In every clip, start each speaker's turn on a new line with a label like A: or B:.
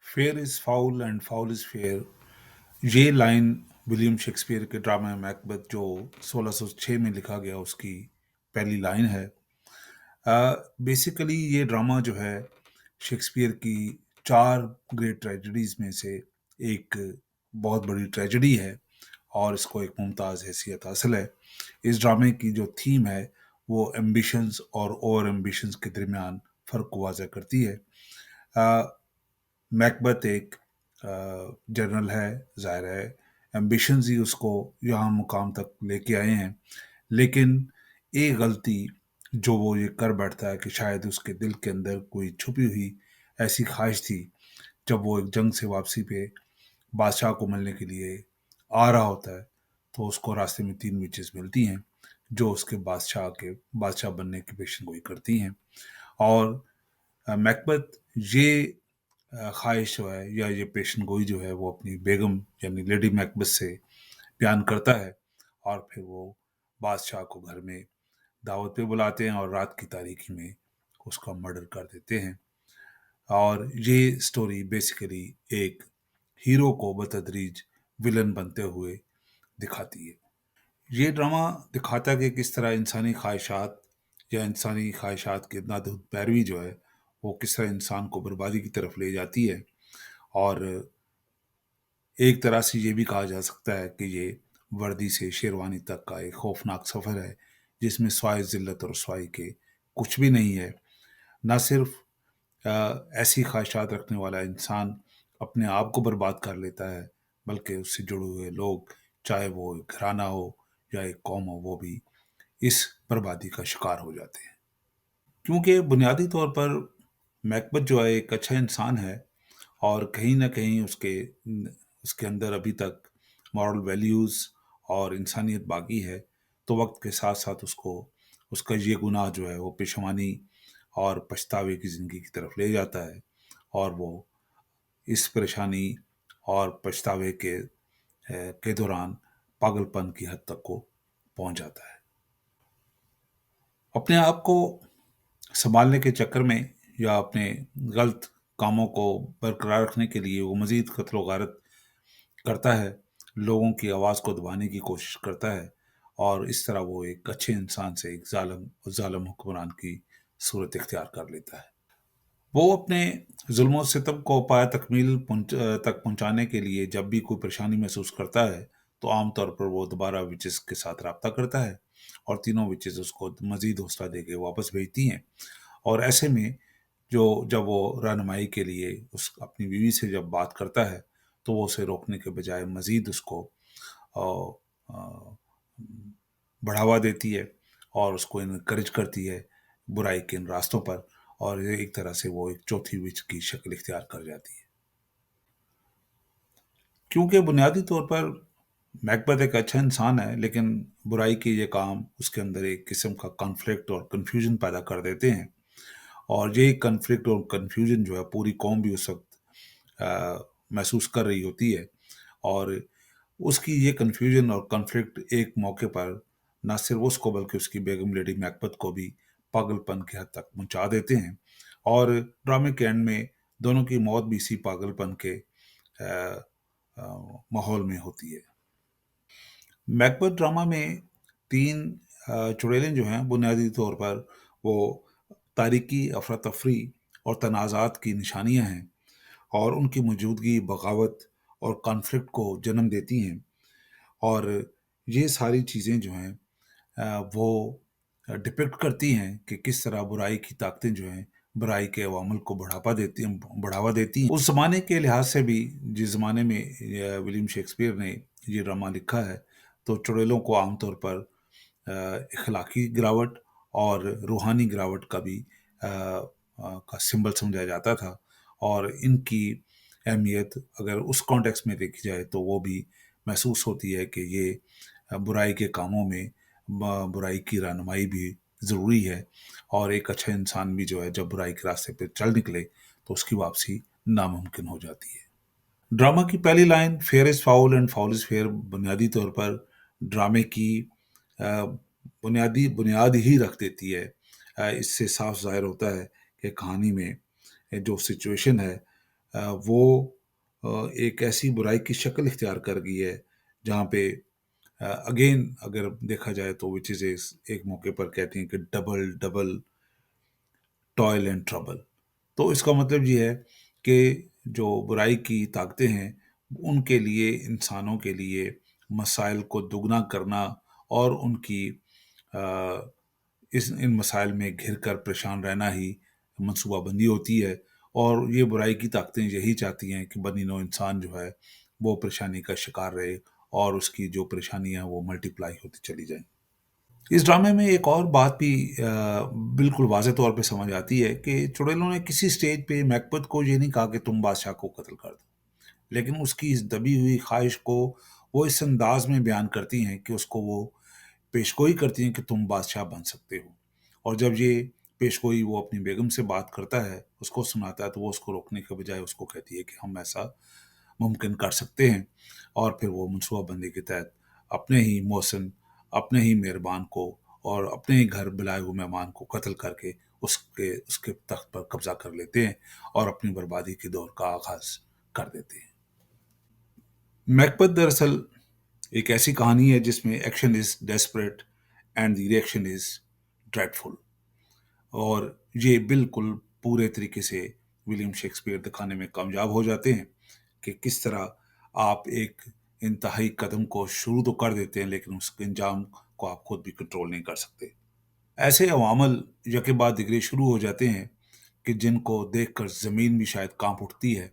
A: Fair is foul and foul is fair. ये line William Shakespeare के drama Macbeth जो 1606 में लिखा गया उसकी पहली लाइन है। बेसिकली ये ड्रामा जो है शेक्सपियर की चार ग्रेट ट्रेजेडीज में से एक बहुत बड़ी ट्रेजेडी है और इसको एक मुमताज़ हैसियत हासिल है। इस ड्रामे की जो थीम है वो एम्बिशंस और ओवर एम्बिशंस के दरमियान फ़र्क को वाज़ह करती है। मैकबेथ एक जनरल है, ज़ाहिर है एम्बिशंस ही उसको यहाँ मुकाम तक लेके आए हैं, लेकिन एक गलती जो वो ये कर बैठता है कि शायद उसके दिल के अंदर कोई छुपी हुई ऐसी ख्वाहिश थी। जब वो एक जंग से वापसी पे बादशाह को मिलने के लिए आ रहा होता है तो उसको रास्ते में तीन विचेस मिलती हैं जो उसके बादशाह बनने की पेशन गोई करती हैं। और मैकबेथ ये ख्वाहिश जो है या ये पेशन गोई जो है वो अपनी बेगम यानी लेडी मैकबेथ से बयान करता है और फिर वो बादशाह को घर में दावत पे बुलाते हैं और रात की तारीकी में उसका मर्डर कर देते हैं। और ये स्टोरी बेसिकली एक हीरो को बतदरीज विलन बनते हुए दिखाती है। ये ड्रामा दिखाता है कि किस तरह इंसानी ख्वाहिशात या इंसानी ख्वाहिशात की नादुद पैरवी जो है वो किस तरह इंसान को बर्बादी की तरफ ले जाती है। और एक तरह से ये भी कहा जा सकता है कि ये वर्दी से शेरवानी तक का एक खौफनाक सफ़र है जिसमें स्वाय ज़िल्लत और रसवाई के कुछ भी नहीं है। ना सिर्फ ऐसी ख्वाहिशात रखने वाला इंसान अपने आप को बर्बाद कर लेता है, बल्कि उससे जुड़े हुए लोग, चाहे वो एक घराना हो या एक कौम हो, वो भी इस बर्बादी का शिकार हो जाते हैं। क्योंकि बुनियादी तौर पर मैकबेथ जो है एक अच्छा इंसान है और कहीं न कहीं उसके अंदर अभी तक मॉरल वैल्यूज़ और इंसानियत बाकी है, तो वक़्त के साथ-साथ उसको उसका ये गुनाह जो है वो पेशवानी और पछतावे की ज़िंदगी की तरफ ले जाता है और वो इस परेशानी और पछतावे के दौरान पागलपन की हद तक को पहुँच जाता है। अपने आप को सँभालने के चक्कर में या अपने गलत कामों को बरकरार रखने के लिए वो मज़ीद कत्ल-ओ-गारत करता है, लोगों की आवाज़ को दबाने की कोशिश करता है और इस तरह वो एक अच्छे इंसान से एक ज़ालिम हुक्मरान की सूरत इख्तियार कर लेता है। वो अपने ज़ुल्म और सितम को पाया तक पहुँचाने के लिए जब भी कोई परेशानी महसूस करता है, तो आम तौर पर वो दोबारा विचेज़ के साथ राब्ता करता है और तीनों विचेज़ उसको मज़ीद हौसला देके वापस भेजती हैं। और ऐसे में जब वो रहनुमाई के लिए उस अपनी बीवी से जब बात करता है, तो वो उसे रोकने के बजाय मज़ीद उसको अ अ, बढ़ावा देती है और उसको इनकरेज करती है बुराई के इन रास्तों पर, और ये एक तरह से वो एक चौथी विच की शक्ल इख्तियार कर जाती है। क्योंकि बुनियादी तौर पर मैकबेथ एक अच्छा इंसान है, लेकिन बुराई के ये काम उसके अंदर एक किस्म का कॉन्फ्लिक्ट और कन्फ्यूजन पैदा कर देते हैं। और ये कॉन्फ्लिक्ट और कन्फ्यूजन जो है पूरी कौम भी उस वक़्त महसूस कर रही होती है। और उसकी ये कन्फ्यूजन और कॉन्फ्लिक्ट एक मौके पर ना सिर्फ उसको बल्कि उसकी बेगम लेडी मैकबेथ को भी पागलपन की हद तक पहुँचा देते हैं। और ड्रामे के एंड में दोनों की मौत भी इसी पागलपन के माहौल में होती है। मैकबेथ ड्रामा में 3 चुड़ैलें जो हैं बुनियादी तौर पर वो तारीकी, अफरा-तफरी और तनाज़ात की निशानियाँ हैं और उनकी मौजूदगी बगावत और कॉन्फ्लिक्ट को जन्म देती हैं। और ये सारी चीज़ें जो हैं वो डिपिक्ट करती हैं कि किस तरह बुराई की ताकतें जो हैं, बुराई के अवामल को बढ़ावा देती हैं। उस ज़माने के लिहाज से भी जिस ज़माने में विलियम शेक्सपियर ने ये ड्रामा लिखा है, तो चुड़ैलों को आम तौर पर इखलाकी गिरावट और रूहानी गिरावट का भी का सिंबल समझा जाता था। और इनकी अहमियत अगर उस कॉन्टेक्स्ट में देखी जाए तो वो भी महसूस होती है कि ये बुराई के कामों में बुराई की रहनुमाई भी ज़रूरी है और एक अच्छा इंसान भी जो है जब बुराई के रास्ते पे चल निकले तो उसकी वापसी नामुमकिन हो जाती है। ड्रामा की पहली line fair is foul and foul is fair बुनियादी तौर पर ड्रामे की बुनियादी बुनियाद ही रख देती है। इससे साफ ज़ाहिर होता है कि कहानी में जो सिचुएशन है وہ ایک ایسی برائی کی شکل اختیار کر گئی ہے جہاں پہ اگین اگر دیکھا جائے تو وہ چیزیں ایک موقع پر کہتی ہیں کہ ڈبل ڈبل ٹوائل اینڈ ٹربل. تو اس کا مطلب یہ ہے کہ جو برائی کی طاقتیں ہیں ان کے لیے انسانوں کے لیے مسائل کو دگنا کرنا اور ان کی آ، ان مسائل میں گھر کر پریشان رہنا ہی منصوبہ بندی ہوتی ہے. اور یہ برائی کی طاقتیں یہی چاہتی ہیں کہ بنی نوع انسان جو ہے وہ پریشانی کا شکار رہے اور اس کی جو پریشانیاں وہ ملٹیپلائی ہوتی چلی جائیں. اس ڈرامے میں ایک اور بات بھی بالکل واضح طور پہ سمجھ آتی ہے کہ چڑیلوں نے کسی سٹیج پہ میکبت کو یہ نہیں کہا کہ تم بادشاہ کو قتل کر دو، لیکن اس کی اس دبی ہوئی خواہش کو وہ اس انداز میں بیان کرتی ہیں کہ اس کو وہ پیشگوئی کرتی ہیں کہ تم بادشاہ بن سکتے ہو. اور جب یہ پیشگوئی وہ اپنی بیگم سے بات کرتا ہے، اس کو سناتا ہے، تو وہ اس کو روکنے کے بجائے اس کو کہتی ہے کہ ہم ایسا ممکن کر سکتے ہیں. اور پھر وہ منصوبہ بندی کے تحت اپنے ہی محسن، اپنے ہی مہربان کو اور اپنے ہی گھر بلائے ہوئے مہمان کو قتل کر کے اس کے تخت پر قبضہ کر لیتے ہیں اور اپنی بربادی کے دور کا آغاز کر دیتے ہیں. میکبت دراصل ایک ایسی کہانی ہے جس میں action is desperate and the reaction is dreadful. اور یہ بالکل پورے طریقے سے ولیم شیکسپیئر دکھانے میں کامیاب ہو جاتے ہیں کہ کس طرح آپ ایک انتہائی قدم کو شروع تو کر دیتے ہیں لیکن اس کے انجام کو آپ خود بھی کنٹرول نہیں کر سکتے. ایسے عوامل یکے بعد دیگرے شروع ہو جاتے ہیں کہ جن کو دیکھ کر زمین بھی شاید کانپ اٹھتی ہے،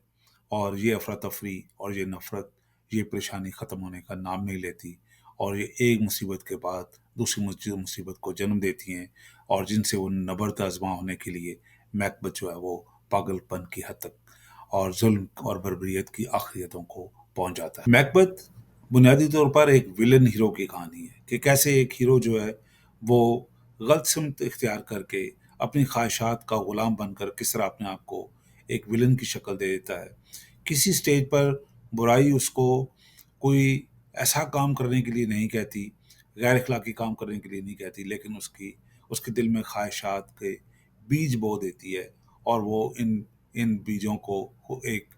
A: اور یہ افراتفری اور یہ نفرت، یہ پریشانی ختم ہونے کا نام نہیں لیتی، اور یہ ایک مصیبت کے بعد دوسری مصیبت کو جنم دیتی ہیں، اور جن سے وہ نبرد آزما ہونے کے لیے میکبت جو ہے وہ پاگل پن کی حد تک اور ظلم اور بربریت کی آخریتوں کو پہنچ جاتا ہے. میکبت بنیادی طور پر ایک ولن ہیرو کی کہانی ہے کہ کیسے ایک ہیرو جو ہے وہ غلط سمت اختیار کر کے اپنی خواہشات کا غلام بن کر کس طرح اپنے آپ کو ایک ولن کی شکل دے دیتا ہے. کسی سٹیج پر برائی اس کو کوئی ایسا کام کرنے کے لیے نہیں کہتی، غیر اخلاقی کام کرنے کے لیے نہیں کہتی، لیکن اس کے دل میں خواہشات کے بیج بو دیتی ہے، اور وہ ان بیجوں کو ایک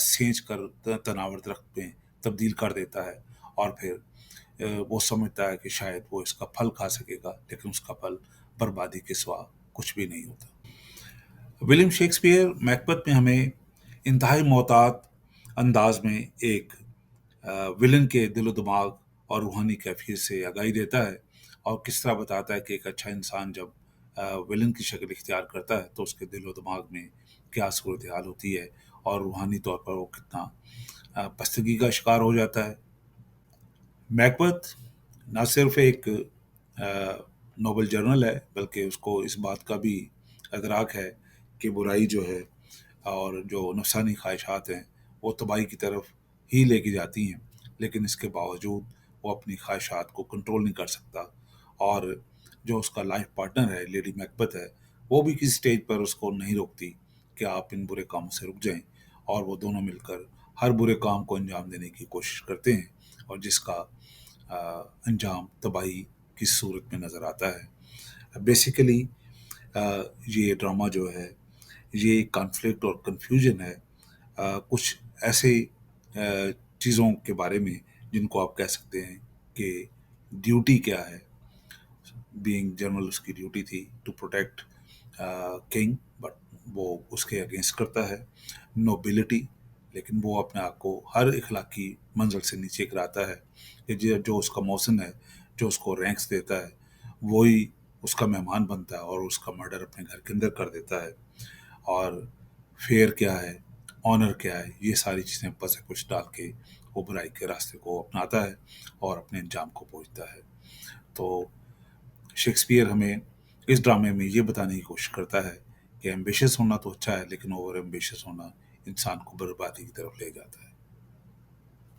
A: سینچ کر تناور درخت میں تبدیل کر دیتا ہے. اور پھر وہ سمجھتا ہے کہ شاید وہ اس کا پھل کھا سکے گا، لیکن اس کا پھل بربادی کے سوا کچھ بھی نہیں ہوتا. ولیم شیکسپیئر میکبت میں ہمیں انتہائی محتاط انداز میں ایک ولن کے دل و دماغ اور روحانی کیفیت سے آگاہی دیتا ہے، اور کس طرح بتاتا ہے کہ ایک اچھا انسان جب ولن کی شکل اختیار کرتا ہے تو اس کے دل و دماغ میں کیا صورتحال ہوتی ہے اور روحانی طور پر وہ کتنا پستگی کا شکار ہو جاتا ہے. میکبت نہ صرف ایک نوبل جرنل ہے، بلکہ اس کو اس بات کا بھی ادراک ہے کہ برائی جو ہے اور جو نفسانی خواہشات ہیں وہ تباہی کی طرف ہی لے کے جاتی ہیں، لیکن اس کے باوجود وہ اپنی خواہشات کو کنٹرول نہیں کر سکتا. اور جو اس کا لائف پارٹنر ہے لیڈی میکبت ہے، وہ بھی کسی سٹیج پر اس کو نہیں روکتی کہ آپ ان برے کاموں سے رک جائیں، اور وہ دونوں مل کر ہر برے کام کو انجام دینے کی کوشش کرتے ہیں، اور جس کا انجام تباہی کی صورت میں نظر آتا ہے. بیسیکلی یہ ڈرامہ جو ہے یہ کانفلکٹ اور کنفیوژن ہے کچھ ایسے چیزوں کے بارے میں جن کو آپ کہہ سکتے ہیں کہ ڈیوٹی کیا ہے. بینگ جنرل اس کی ڈیوٹی تھی ٹو پروٹیکٹ کنگ، بٹ وہ اس کے اگینسٹ کرتا ہے. نوبلٹی، لیکن وہ اپنے آپ کو ہر اخلاقی منزل سے نیچے گراتا ہے کہ جو اس کا موسن ہے، جو اس کو رینکس دیتا ہے، وہی اس کا مہمان بنتا ہے اور اس کا مرڈر اپنے گھر کے اندر کر دیتا ہے. اور فیئر کیا ہے، آنر کیا ہے، یہ ساری چیزیں پس کچھ ڈال کے وہ برائی کے راستے کو اپناتا ہے اور اپنے انجام کو پہنچتا ہے. تو شیکسپیئر ہمیں اس ڈرامے میں یہ بتانے کی کوشش کرتا ہے کہ ایمبیشس ہونا تو اچھا ہے، لیکن اوور ایمبیشس ہونا انسان کو بربادی کی طرف لے جاتا ہے.